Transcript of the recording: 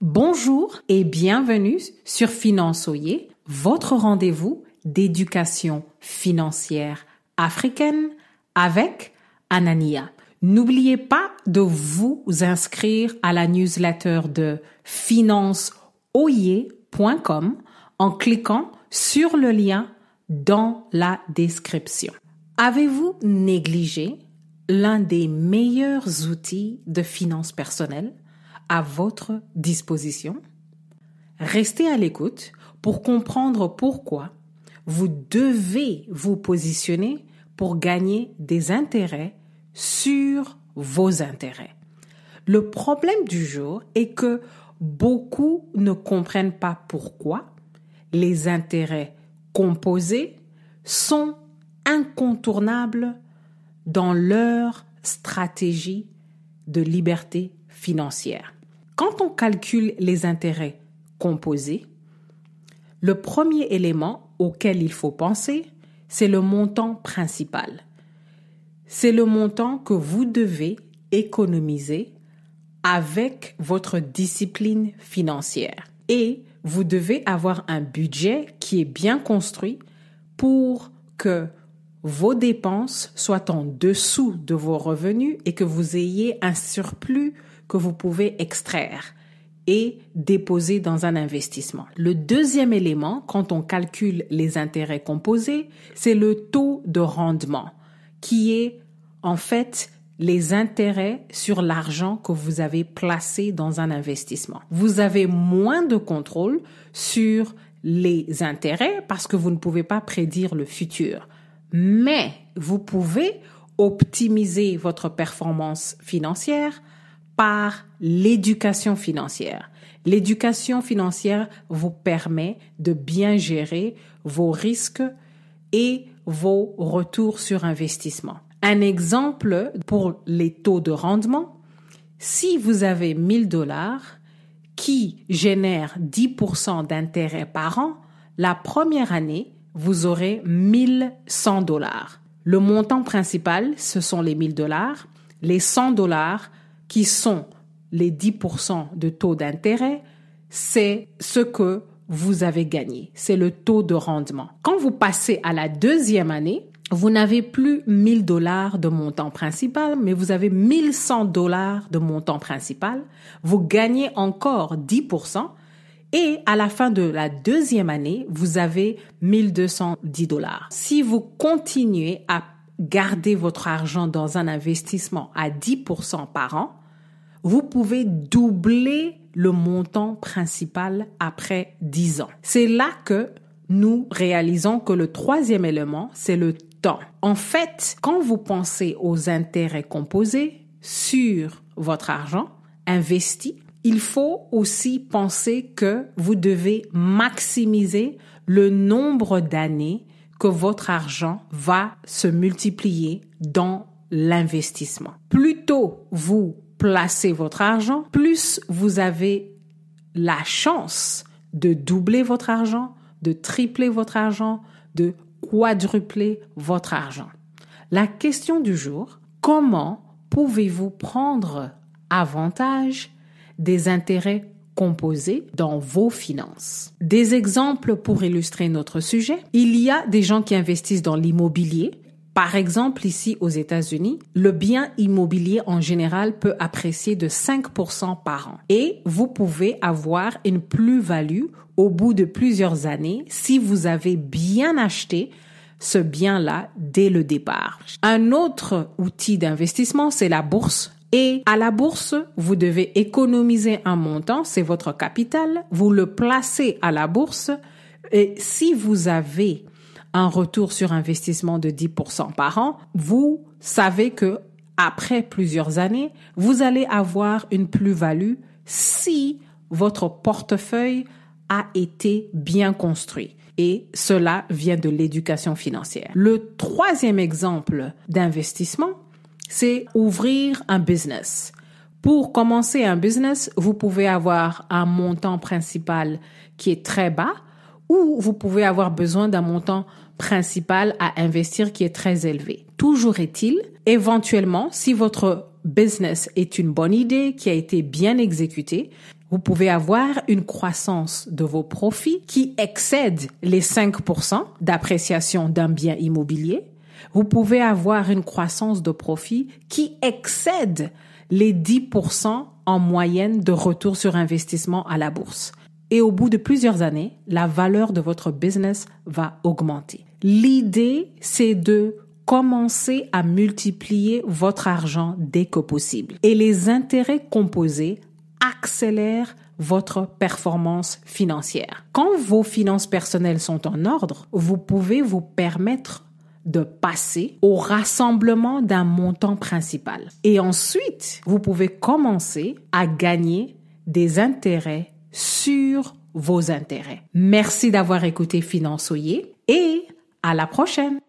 Bonjour et bienvenue sur Finançoyer, votre rendez-vous d'éducation financière africaine avec Anania. N'oubliez pas de vous inscrire à la newsletter de financeoyer.com en cliquant sur le lien dans la description. Avez-vous négligé l'un des meilleurs outils de finances personnelles à votre disposition? Restez à l'écoute pour comprendre pourquoi vous devez vous positionner pour gagner des intérêts sur vos intérêts. Le problème du jour est que beaucoup ne comprennent pas pourquoi les intérêts composés sont incontournables dans leur stratégie de liberté financière. Quand on calcule les intérêts composés, le premier élément auquel il faut penser, c'est le montant principal. C'est le montant que vous devez économiser avec votre discipline financière. Et vous devez avoir un budget qui est bien construit pour que vos dépenses soient en dessous de vos revenus et que vous ayez un surplus que vous pouvez extraire et déposer dans un investissement. Le deuxième élément, quand on calcule les intérêts composés, c'est le taux de rendement, qui est en fait les intérêts sur l'argent que vous avez placé dans un investissement. Vous avez moins de contrôle sur les intérêts parce que vous ne pouvez pas prédire le futur. Mais vous pouvez optimiser votre performance financière par l'éducation financière. L'éducation financière vous permet de bien gérer vos risques et vos retours sur investissement. Un exemple pour les taux de rendement, si vous avez 1 000 $ qui génèrent 10% d'intérêt par an, la première année, vous aurez 1 100 $. Le montant principal, ce sont les 1 000 $. Les 100 $ qui sont les 10% de taux d'intérêt, c'est ce que vous avez gagné. C'est le taux de rendement. Quand vous passez à la deuxième année, vous n'avez plus 1 000 $ de montant principal, mais vous avez 1 100 $ de montant principal. Vous gagnez encore 10%. Et à la fin de la deuxième année, vous avez 1 210 $. Si vous continuez à garder votre argent dans un investissement à 10% par an, vous pouvez doubler le montant principal après 10 ans. C'est là que nous réalisons que le troisième élément, c'est le temps. En fait, quand vous pensez aux intérêts composés sur votre argent investi, il faut aussi penser que vous devez maximiser le nombre d'années que votre argent va se multiplier dans l'investissement. Plus tôt vous placez votre argent, plus vous avez la chance de doubler votre argent, de tripler votre argent, de quadrupler votre argent. La question du jour, comment pouvez-vous prendre avantage des intérêts composés dans vos finances? Des exemples pour illustrer notre sujet. Il y a des gens qui investissent dans l'immobilier. Par exemple, ici aux États-Unis, le bien immobilier en général peut apprécier de 5% par an. Et vous pouvez avoir une plus-value au bout de plusieurs années si vous avez bien acheté ce bien-là dès le départ. Un autre outil d'investissement, c'est la bourse. Et à la bourse, vous devez économiser un montant, c'est votre capital, vous le placez à la bourse et si vous avez un retour sur investissement de 10% par an, vous savez que après plusieurs années, vous allez avoir une plus-value si votre portefeuille a été bien construit. Et cela vient de l'éducation financière. Le troisième exemple d'investissement, c'est ouvrir un business. Pour commencer un business, vous pouvez avoir un montant principal qui est très bas ou vous pouvez avoir besoin d'un montant principal à investir qui est très élevé. Toujours est-il, éventuellement, si votre business est une bonne idée qui a été bien exécutée, Vous pouvez avoir une croissance de vos profits qui excède les 5% d'appréciation d'un bien immobilier. Vous pouvez avoir une croissance de profit qui excède les 10% en moyenne de retour sur investissement à la bourse. Et au bout de plusieurs années, la valeur de votre business va augmenter. L'idée, c'est de commencer à multiplier votre argent dès que possible. Et les intérêts composés accélèrent votre performance financière. Quand vos finances personnelles sont en ordre, vous pouvez vous permettre de passer au rassemblement d'un montant principal. Et ensuite, vous pouvez commencer à gagner des intérêts sur vos intérêts. Merci d'avoir écouté Finançoyer et à la prochaine.